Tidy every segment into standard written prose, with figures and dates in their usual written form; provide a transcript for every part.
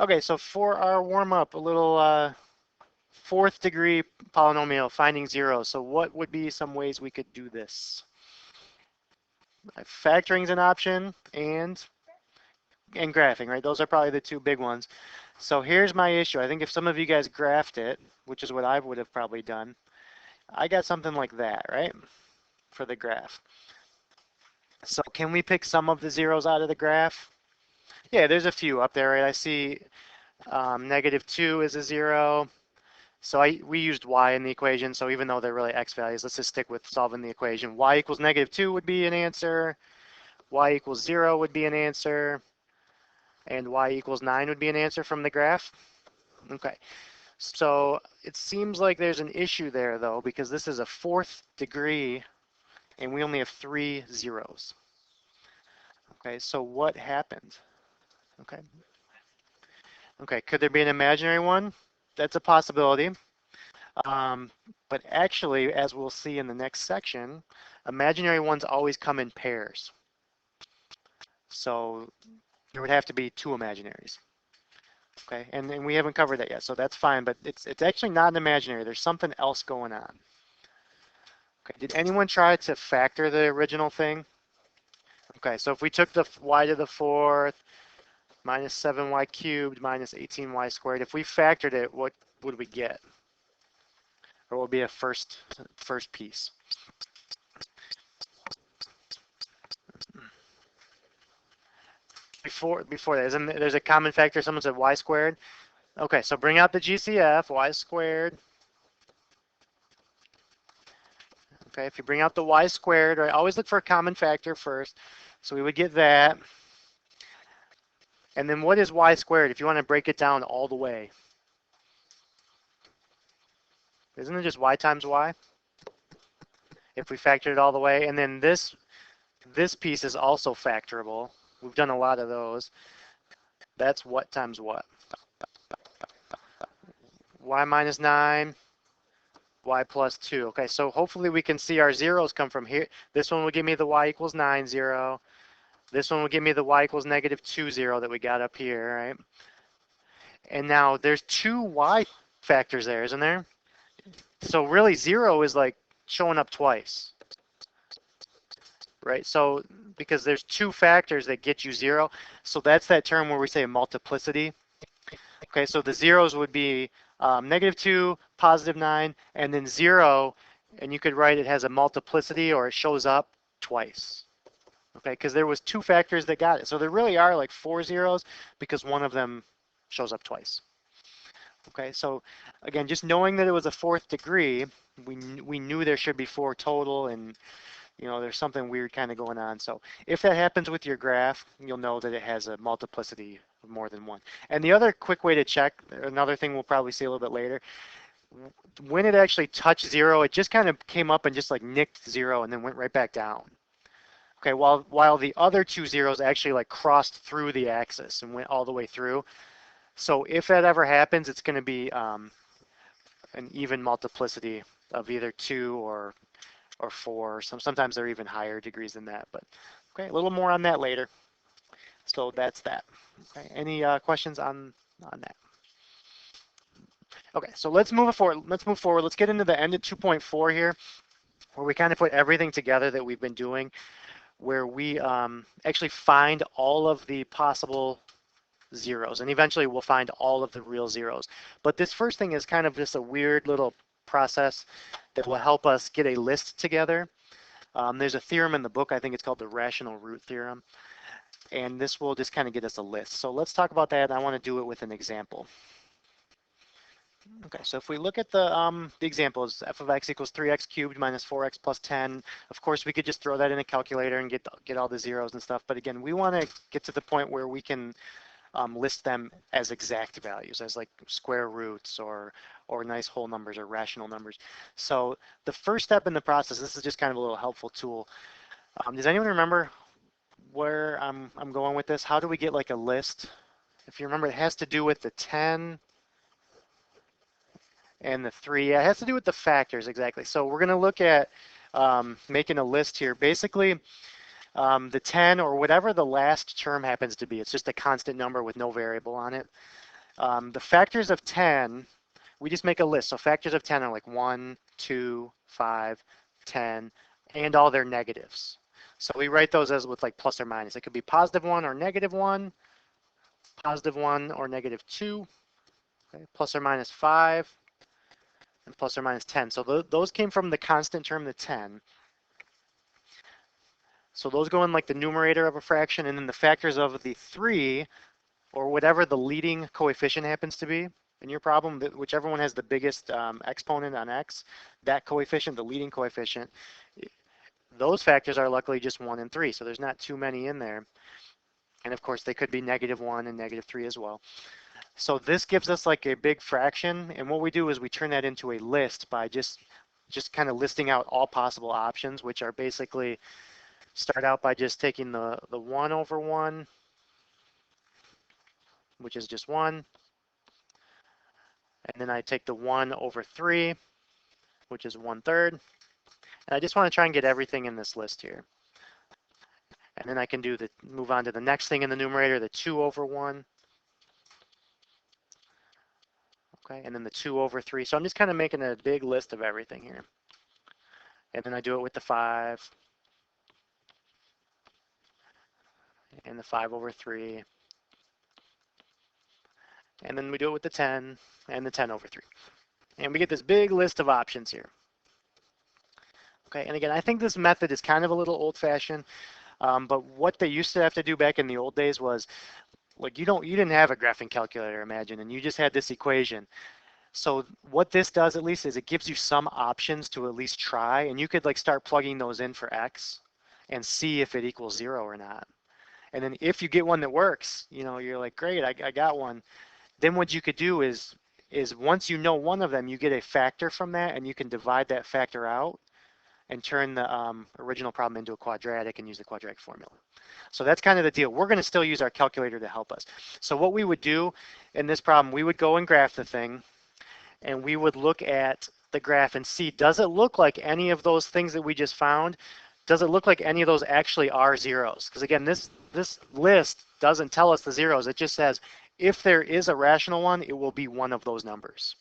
Okay, so for our warm-up, a little fourth degree polynomial, finding zero. So what would be some ways we could do this? Factoring is an option, and graphing, right? Those are probably the two big ones. So here's my issue. I think if some of you guys graphed it, which is what I would have probably done, I got something like that, right? For the graph. So can we pick some of the zeros out of the graph? Yeah, there's a few up there, right? I see -2 is a zero. So we used y in the equation, so even though they're really x values, let's just stick with solving the equation. Y equals -2 would be an answer. Y equals 0 would be an answer. And y equals 9 would be an answer from the graph. Okay, so it seems like there's an issue there, though, because this is a fourth degree, and we only have 3 zeros. Okay, so what happened? Okay. Okay, could there be an imaginary one? That's a possibility. But actually, as we'll see in the next section, imaginary ones always come in pairs. So there would have to be 2 imaginaries. Okay, and we haven't covered that yet, so that's fine, but it's actually not an imaginary. There's something else going on. Okay, did anyone try to factor the original thing? Okay, so if we took the y to the fourth minus 7y cubed minus 18y squared, if we factored it, what would we get? Or what would be a first piece? Before that, isn't there's a common factor? Someone said y squared. Okay, so bring out the GCF, y squared. Okay, if you bring out the y squared, right, always look for a common factor first. So we would get that. And then what is y squared if you want to break it down all the way? Isn't it just y times y? If we factor it all the way. And then this piece is also factorable. We've done a lot of those. That's what times what? Y minus 9, y plus 2. Okay, so hopefully we can see our zeros come from here. This one will give me the y equals 9, 0. This one will give me the y equals -2, 0 that we got up here, right? And now there's 2 y factors there, isn't there? So really 0 is like showing up twice, right? So because there's 2 factors that get you 0. So that's that term where we say multiplicity. Okay, so the zeros would be -2, +9, and then 0, and you could write it has a multiplicity or it shows up twice. Okay, because there was 2 factors that got it. So there really are like 4 zeros because one of them shows up twice. Okay, so again, just knowing that it was a fourth degree, we knew there should be 4 total, and you know there's something weird kind of going on. So if that happens with your graph, you'll know that it has a multiplicity of more than 1. And the other quick way to check, another thing we'll probably see a little bit later, when it actually touched 0, it just kind of came up and just like nicked 0 and then went right back down. Okay, while the other 2 zeros actually like crossed through the axis and went all the way through. So if that ever happens, it's going to be an even multiplicity of either 2 or 4. Sometimes they're even higher degrees than that. But okay, a little more on that later. So that's that. Okay, any questions on that? Okay, so let's move forward. Let's get into the end of 2.4 here, where we kind of put everything together that we've been doing, where we actually find all of the possible zeros, and eventually we'll find all of the real zeros. But this first thing is kind of just a weird little process that will help us get a list together. There's a theorem in the book, I think it's called the rational root theorem, and this will just kind of get us a list. So let's talk about that, and I want to do it with an example. Okay, so if we look at the examples, f of x equals 3x cubed minus 4x plus 10, of course we could just throw that in a calculator and get all the zeros and stuff, but again, we want to get to the point where we can list them as exact values, as like square roots or nice whole numbers or rational numbers. So the first step in the process, this is just kind of a little helpful tool. Does anyone remember where I'm going with this? How do we get like a list? If you remember, it has to do with the 10 and the 3. Yeah, it has to do with the factors, exactly. So we're going to look at making a list here. Basically, the 10 or whatever the last term happens to be, it's just a constant number with no variable on it. The factors of 10, we just make a list. So factors of 10 are like 1, 2, 5, 10, and all their negatives. So we write those as with like plus or minus. It could be positive 1 or negative 1, positive 1 or negative 2, okay, plus or minus 5, and plus or minus 10. So those came from the constant term, the 10. So those go in like the numerator of a fraction, and then the factors of the 3, or whatever the leading coefficient happens to be in your problem, whichever one has the biggest exponent on x, that coefficient, the leading coefficient, those factors are luckily just 1 and 3, so there's not too many in there. And of course, they could be negative 1 and negative 3 as well. So this gives us like a big fraction, and what we do is we turn that into a list by just kind of listing out all possible options, which are basically start out by just taking the 1 over 1, which is just 1, and then I take the 1 over 3, which is 1/3, and I just want to try and get everything in this list here. And then I can move on to the next thing in the numerator, the 2 over 1, okay, and then the 2 over 3. So I'm just kind of making a big list of everything here. And then I do it with the 5, and the 5 over 3, and then we do it with the 10, and the 10 over 3. And we get this big list of options here. Okay, and again, I think this method is kind of a little old-fashioned, but what they used to have to do back in the old days was, like, you didn't have a graphing calculator, imagine, and you just had this equation. So what this does at least is it gives you some options to at least try, and you could like start plugging those in for x and see if it equals 0 or not. And then if you get one that works, you're like, great, I got one. Then what you could do is once you know one of them, you get a factor from that, and you can divide that factor out and turn the original problem into a quadratic and use the quadratic formula. So that's kind of the deal. We're going to still use our calculator to help us. So what we would do in this problem, we would go and graph the thing, and we would look at the graph and see, does it look like any of those things that we just found, does it look like any of those actually are zeros? Because again, this list doesn't tell us the zeros. It just says, if there is a rational one, it will be one of those numbers.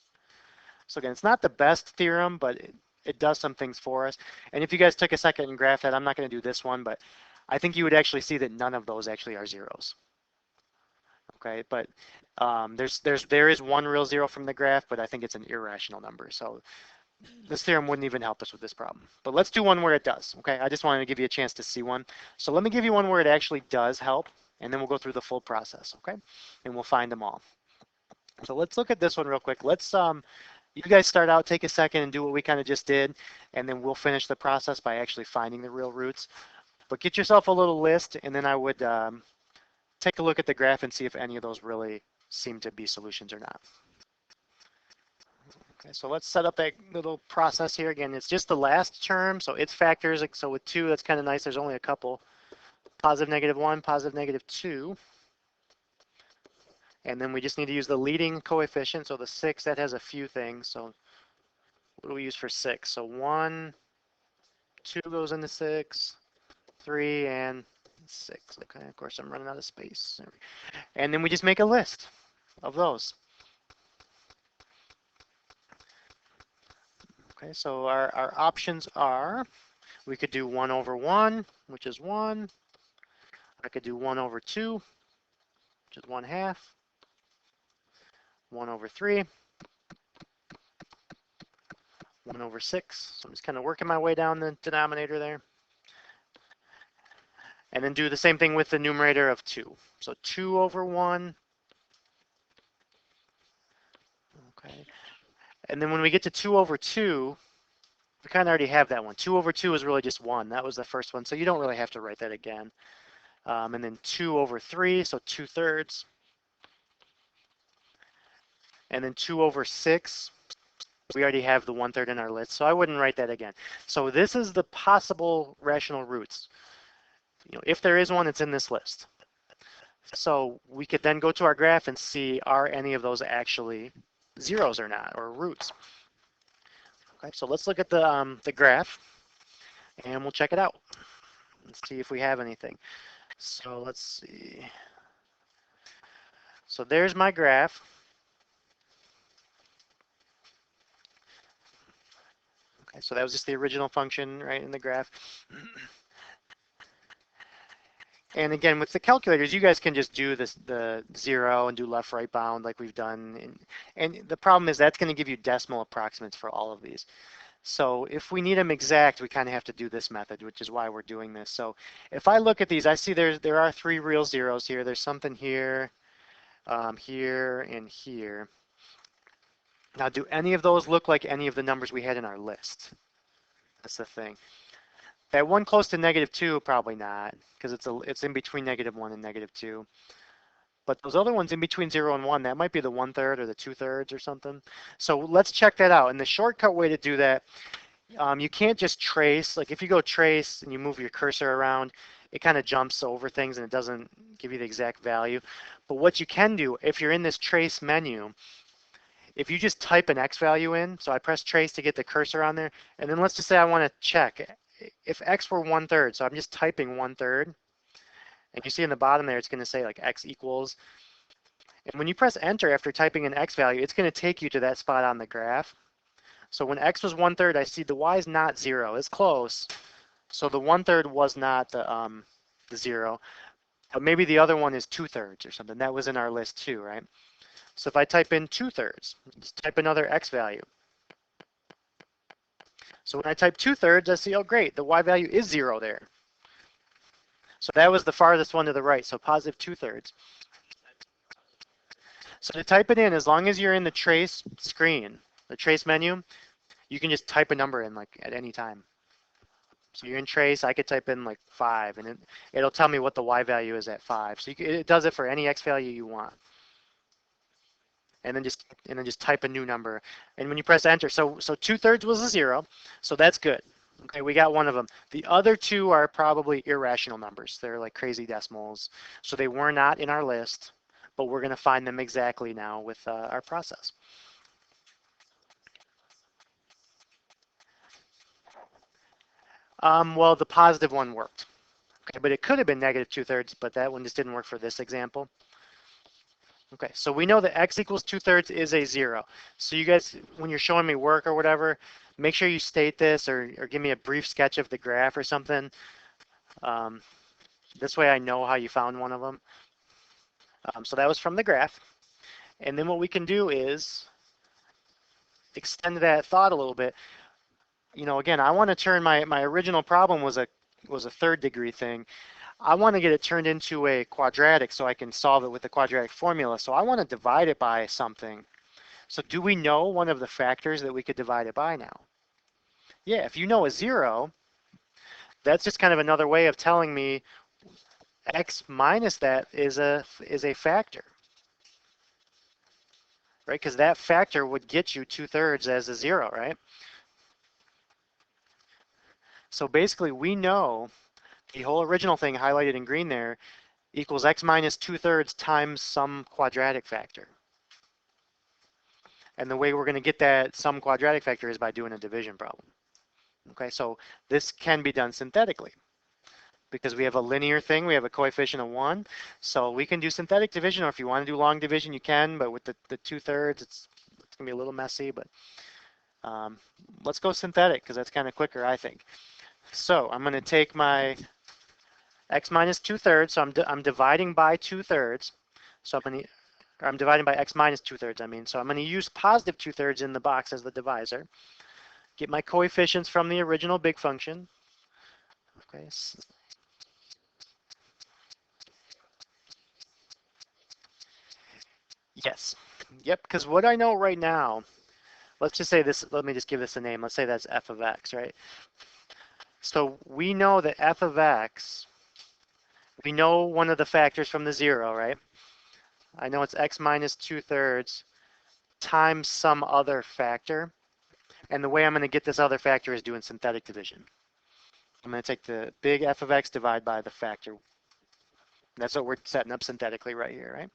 So again, it's not the best theorem, but it does some things for us. And if you guys took a second and graph that, I'm not going to do this one, but I think you would actually see that none of those actually are zeros. Okay, but there is one real zero from the graph, but I think it's an irrational number. So this theorem wouldn't even help us with this problem. But let's do one where it does. Okay, I just wanted to give you a chance to see one. So let me give you one where it actually does help, and then we'll go through the full process. Okay, and we'll find them all. So let's look at this one real quick. Let's you guys start out, take a second and do what we kind of just did, and then we'll finish the process by actually finding the real roots. But get yourself a little list, and then I would take a look at the graph and see if any of those really seem to be solutions or not. Okay, so let's set up that little process here. Again, it's just the last term, so its factors. So with 2, that's kind of nice. There's only a couple. Positive negative 1, positive negative 2. And then we just need to use the leading coefficient. So the 6, that has a few things. So what do we use for 6? So 1, 2 goes into 6, 3, and 6. Okay, of course I'm running out of space. And then we just make a list of those. Okay, so our options are, we could do 1 over 1, which is 1. I could do 1 over 2, which is 1/2. 1 over 3. 1 over 6. So I'm just kind of working my way down the denominator there. And then do the same thing with the numerator of 2. So 2 over 1. Okay. And then when we get to 2 over 2, we kind of already have that one. 2 over 2 is really just 1. That was the first one, so you don't really have to write that again. And then 2 over 3, so 2/3. And then 2 over 6, we already have the 1/3 in our list, so I wouldn't write that again. So this is the possible rational roots. If there is one, it's in this list. So we could then go to our graph and see, are any of those actually zeros or not, or roots? Okay, so let's look at the graph, and we'll check it out. Let's see if we have anything. So let's see. So there's my graph. So that was just the original function, right, in the graph. And again, with the calculators, you guys can just do this, the 0 and do left, right bound like we've done. And the problem is that's going to give you decimal approximates for all of these. So if we need them exact, we kind of have to do this method, which is why we're doing this. So if I look at these, I see there are 3 real zeros here. There's something here, here, and here. Now, do any of those look like any of the numbers we had in our list? That's the thing. That one close to -2, probably not, because it's in between -1 and -2. But those other ones in between 0 and 1, that might be the 1/3 or the 2/3 or something. So let's check that out. And the shortcut way to do that, you can't just trace. Like if you go trace and you move your cursor around, it kind of jumps over things and it doesn't give you the exact value. But what you can do, if you're in this trace menu, if you just type an x value in, so I press trace to get the cursor on there, and then let's just say I want to check if x were 1/3, so I'm just typing 1/3, and you see in the bottom there, it's going to say like x equals, and when you press enter after typing an x value, it's going to take you to that spot on the graph. So when x was 1/3, I see the y is not 0, it's close, so the 1/3 was not the 0, but maybe the other one is 2/3 or something. That was in our list too, right? So if I type in 2/3, just type another x value. So when I type 2/3, I see, oh great, the y value is 0 there. So that was the farthest one to the right, so positive 2/3. So to type it in, as long as you're in the trace screen, the trace menu, you can just type a number in like at any time. So you're in trace, I could type in like 5, and it'll tell me what the y value is at 5. So it does it for any x value you want. And then just type a new number. And when you press enter, so 2/3 was a 0, so that's good. Okay, we got one of them. The other 2 are probably irrational numbers. They're like crazy decimals. So they were not in our list, but we're going to find them exactly now with our process. Well, the positive one worked. Okay, but it could have been -2/3, but that one just didn't work for this example. Okay, so we know that x equals 2/3 is a 0. So you guys, when you're showing me work or whatever, make sure you state this or give me a brief sketch of the graph or something. This way I know how you found one of them. So that was from the graph. And then what we can do is extend that thought a little bit. You know, again, I want to turn my original problem was a 3rd degree thing. I want to get it turned into a quadratic so I can solve it with the quadratic formula. So I want to divide it by something. So do we know one of the factors that we could divide it by now? Yeah, if you know a 0, that's just kind of another way of telling me x minus that is a factor, right? Because that factor would get you 2/3 as a 0, right? So basically we know the whole original thing highlighted in green there equals x minus 2/3 times some quadratic factor. And the way we're going to get that some quadratic factor is by doing a division problem. Okay, so this can be done synthetically because we have a linear thing, we have a coefficient of 1, so we can do synthetic division, or if you want to do long division, you can, but with the 2/3, it's going to be a little messy, but let's go synthetic because that's kind of quicker, I think. So I'm going to take my x minus 2/3, so I'm dividing by 2/3, so I'm dividing by x minus 2/3, I mean, so I'm going to use positive 2/3 in the box as the divisor. Get my coefficients from the original big function. Okay. Yes. Yep, because what I know right now, let's just say this, let me just give this a name. Let's say that's f of x, right? So we know that f of x, we know one of the factors from the 0, right? I know it's x minus 2/3 times some other factor. And the way I'm going to get this other factor is doing synthetic division. I'm going to take the big f of x, divide by the factor. That's what we're setting up synthetically right here, right?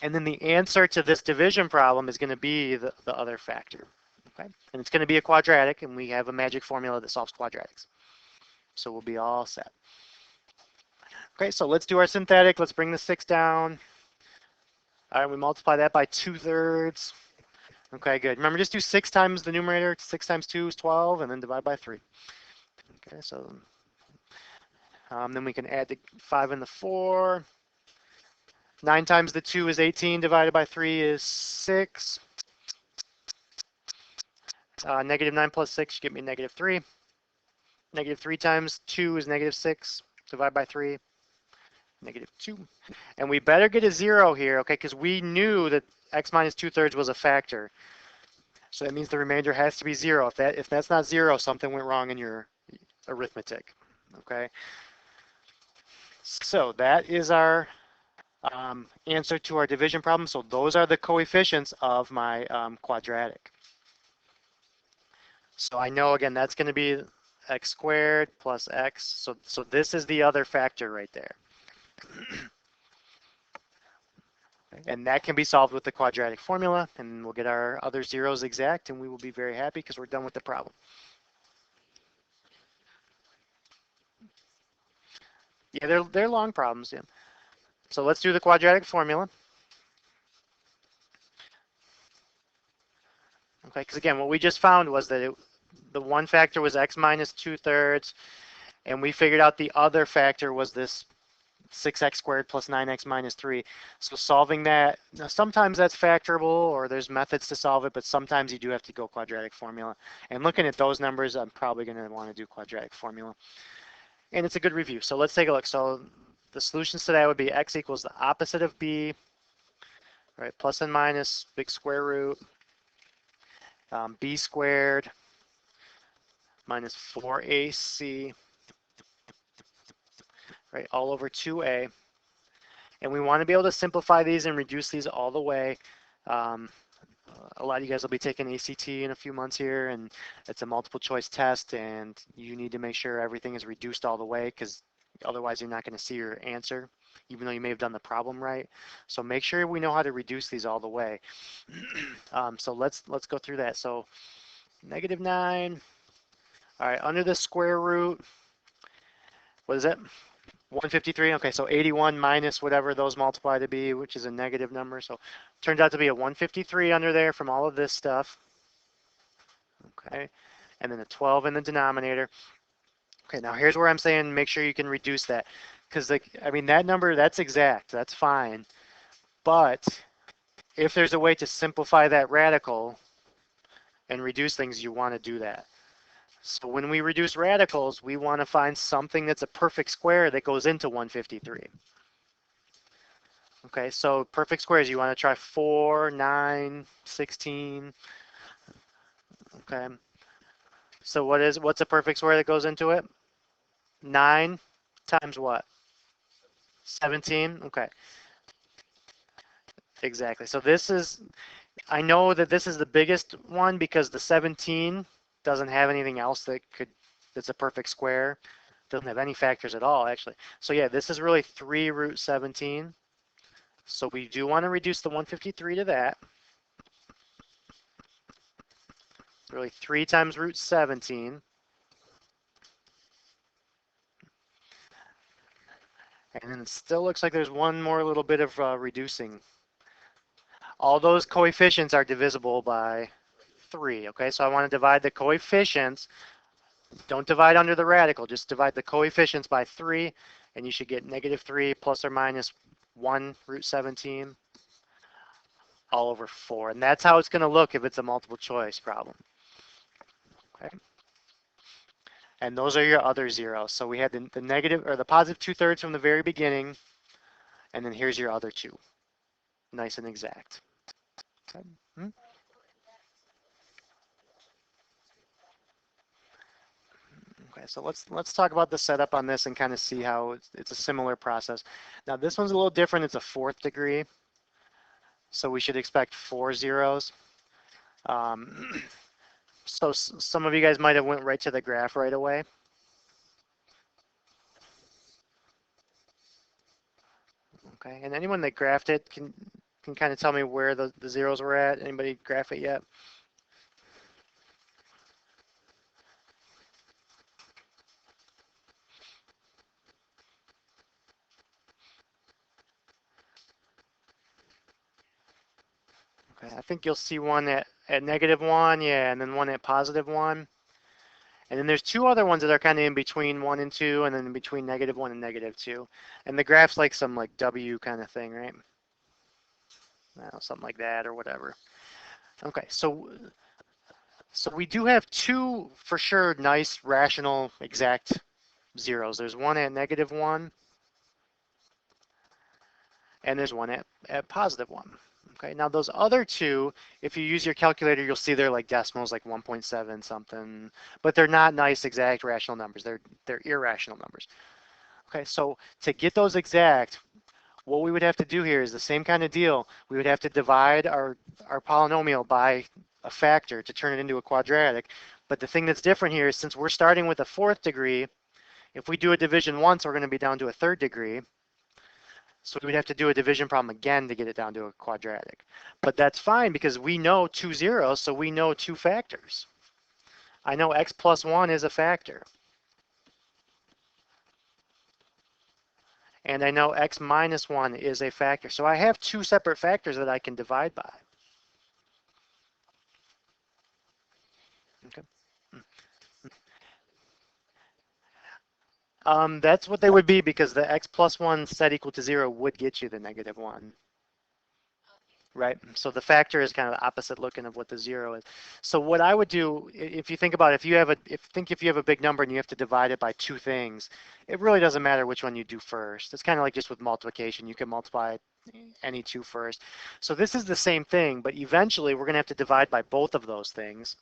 And then the answer to this division problem is going to be the other factor. Okay? And it's going to be a quadratic, and we have a magic formula that solves quadratics. So we'll be all set. Okay, so let's do our synthetic. Let's bring the 6 down. All right, we multiply that by 2/3. Okay, good. Remember, just do 6 times the numerator. 6 times 2 is 12, and then divide by 3. Okay, so then we can add the 5 and the 4. 9 times the 2 is 18, divided by 3 is 6. Negative 9 plus 6 give me negative 3. Negative 3 times 2 is negative 6, divided by 3, negative 2. And we better get a 0 here, okay, because we knew that x minus 2/3 was a factor. So that means the remainder has to be 0. If that's not 0, something went wrong in your arithmetic, okay? So that is our answer to our division problem. So those are the coefficients of my quadratic. So I know, again, that's going to be x squared plus x. So this is the other factor right there. And that can be solved with the quadratic formula, and we'll get our other zeros exact, and we will be very happy because we're done with the problem. Yeah, they're long problems, yeah. So let's do the quadratic formula. Okay, because again, what we just found was that the one factor was x minus 2/3, and we figured out the other factor was this 6x squared plus 9x minus 3. So solving that, now sometimes that's factorable or there's methods to solve it, but sometimes you do have to go quadratic formula. And looking at those numbers, I'm probably going to want to do quadratic formula. And it's a good review. So let's take a look. So the solutions to that would be x equals the opposite of b, right? Plus and minus big square root, b squared minus 4ac, right? All over 2a. And we want to be able to simplify these and reduce these all the way. A lot of you guys will be taking ACT in a few months here, and it's a multiple choice test, and you need to make sure everything is reduced all the way, because otherwise you're not going to see your answer, even though you may have done the problem right. So make sure we know how to reduce these all the way. So let's go through that. So negative 9. All right, under the square root, what is it? 153. Okay, so 81 minus whatever those multiply to be, which is a negative number. So turns out to be a 153 under there from all of this stuff. Okay, and then a 12 in the denominator. Okay, now here's where I'm saying make sure you can reduce that, because I mean that number, that's exact, that's fine. But if there's a way to simplify that radical and reduce things, you want to do that. So when we reduce radicals, we want to find something that's a perfect square that goes into 153. Okay, so perfect squares, you want to try 4, 9, 16. Okay, so what's a perfect square that goes into it? 9 times what? 17. Okay, exactly. So this is, I know that this is the biggest one because the 17 doesn't have anything else that's a perfect square. Doesn't have any factors at all, actually. So yeah, this is really 3 root 17. So we do want to reduce the 153 to that. Really 3 times root 17. And then it still looks like there's one more little bit of reducing. All those coefficients are divisible by 3, okay? So I want to divide the coefficients. Don't divide under the radical, just divide the coefficients by 3, and you should get negative 3 plus or minus 1 root 17 all over 4. And that's how it's going to look if it's a multiple choice problem. Okay? And those are your other zeros. So we had the negative or the positive 2/3 from the very beginning, and then here's your other two. Nice and exact. Okay. Okay, so let's talk about the setup on this and kind of see how it's a similar process. Now this one's a little different. It's a 4th degree, so we should expect 4 zeros. So some of you guys might have went right to the graph right away. Okay, and anyone that graphed it can kind of tell me where the zeros were at. Anybody graph it yet? Okay, I think you'll see one at at -1, yeah, and then one at +1. And then there's two other ones that are kind of in between 1 and 2, and then in between -1 and -2. And the graph's like some like W kind of thing, right? Something like that or whatever. Okay, so we do have two for sure nice rational exact zeros. There's one at -1, and there's one at +1. Okay, now those other two, if you use your calculator, you'll see they're like decimals, like 1.7 something, but they're not nice exact rational numbers. They're irrational numbers. Okay, so to get those exact, what we would have to do here is the same kind of deal. We would have to divide our polynomial by a factor to turn it into a quadratic. But the thing that's different here is since we're starting with a 4th degree, if we do a division once, we're going to be down to a 3rd degree. So we would have to do a division problem again to get it down to a quadratic. But that's fine because we know two zeros, so we know two factors. I know x plus 1 is a factor. And I know x minus 1 is a factor. So I have two separate factors that I can divide by. Okay. That's what they would be because the x plus 1 set equal to 0 would get you the -1. Right? So the factor is kind of the opposite looking of what the 0 is. So what I would do, if you think about it, if you have a big number and you have to divide it by two things, it really doesn't matter which one you do first. It's kind of like just with multiplication. You can multiply any two first. So this is the same thing, but eventually we're going to have to divide by both of those things.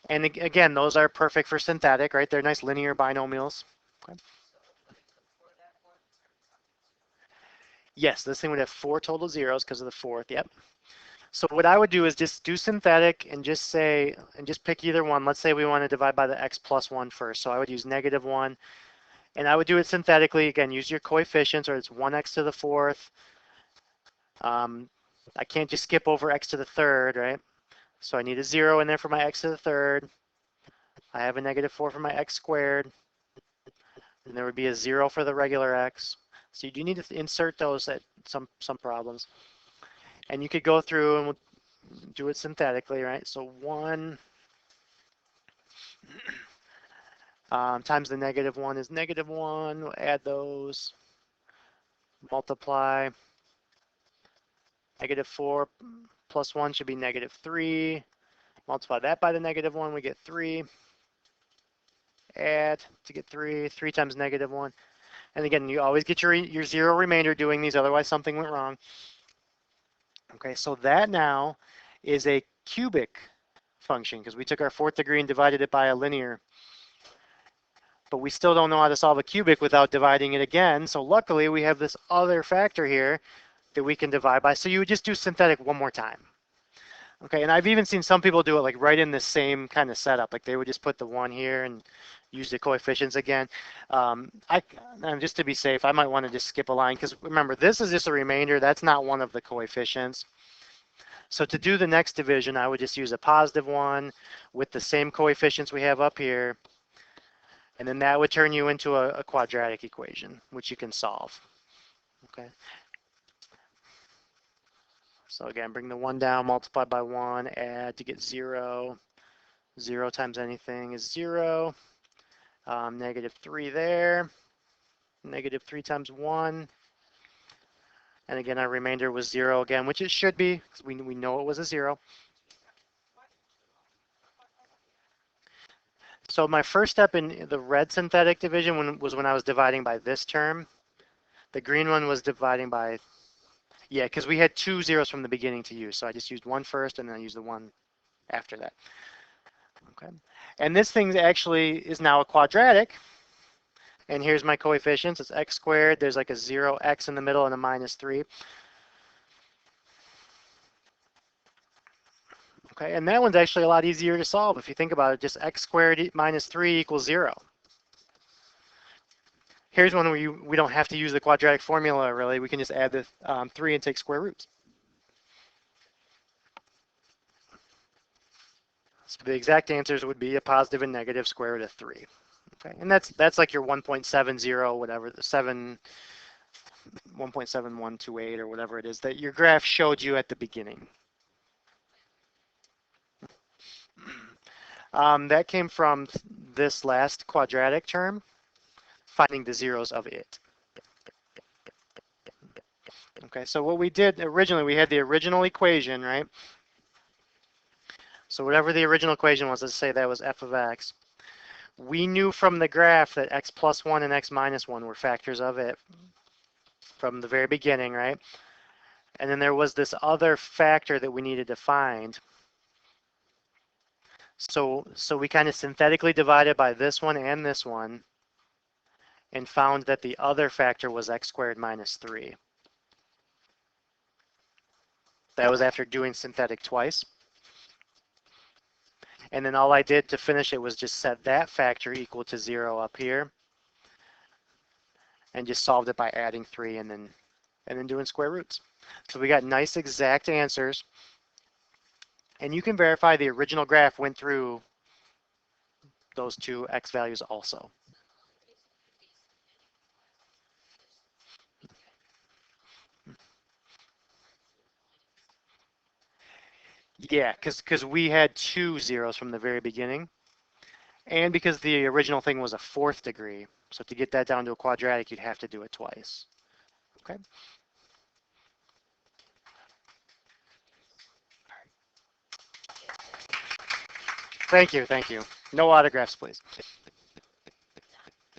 And again, those are perfect for synthetic, right? They're nice linear binomials. Okay. Yes, this thing would have 4 total zeros because of the 4th. Yep. So what I would do is just do synthetic and just pick either one. Let's say we want to divide by the x plus 1 first. So I would use -1. And I would do it synthetically. Again, use your coefficients, or it's 1x to the 4th. I can't just skip over x to the 3rd, right? So I need a 0 in there for my x to the 3rd. I have a -4 for my x squared. And there would be a 0 for the regular x. So you do need to insert those at some problems. And you could go through and we'll do it synthetically, right? So 1 times the -1 is -1. We'll add those. Multiply. -4 plus 1 should be -3. Multiply that by the -1, we get 3. Add to get 3. 3 times -1. And again, you always get your 0 remainder doing these, otherwise something went wrong. Okay, so that now is a cubic function because we took our 4th degree and divided it by a linear. But we still don't know how to solve a cubic without dividing it again. So luckily we have this other factor here that we can divide by. So you would just do synthetic one more time. Okay, and I've even seen some people do it like right in the same kind of setup. Like they would just put the 1 here and use the coefficients again. And just to be safe, I might want to just skip a line because remember, this is just a remainder. That's not one of the coefficients. So to do the next division, I would just use a +1 with the same coefficients we have up here. And then that would turn you into a quadratic equation, which you can solve. Okay. So again, bring the 1 down, multiply by 1, add to get 0. 0 times anything is 0. -3 there. -3 times 1. And again, our remainder was 0 again, which it should be, because we know it was a 0. So my first step in the red synthetic division was when I was dividing by this term. The green one was dividing by, yeah, because we had 2 zeros from the beginning to use. So I just used 1 first, and then I used the 1 after that. Okay. And this thing actually is now a quadratic. And here's my coefficients. It's x squared. There's like a 0x in the middle and a -3. Okay, and that one's actually a lot easier to solve if you think about it. Just x squared -3 equals 0. Here's one where we don't have to use the quadratic formula, really. We can just add the 3 and take square roots. So the exact answers would be a positive and negative square root of 3. Okay, and that's like your 1.70, whatever, the 1.7128 or whatever it is that your graph showed you at the beginning. That came from this last quadratic term, finding the zeros of it. Okay, so what we did originally, we had the original equation, right? So whatever the original equation was, let's say that was f of x. We knew from the graph that x plus 1 and x minus 1 were factors of it from the very beginning, right? And then there was this other factor that we needed to find. So we kind of synthetically divided by this one and found that the other factor was x squared minus 3. That was after doing synthetic twice. And then all I did to finish it was just set that factor equal to 0 up here and just solved it by adding 3 and then doing square roots. So we got nice exact answers. And you can verify the original graph went through those two x values also. Yeah, because we had 2 zeros from the very beginning. And because the original thing was a 4th degree. So to get that down to a quadratic, you'd have to do it twice. Okay. Thank you, thank you. No autographs, please.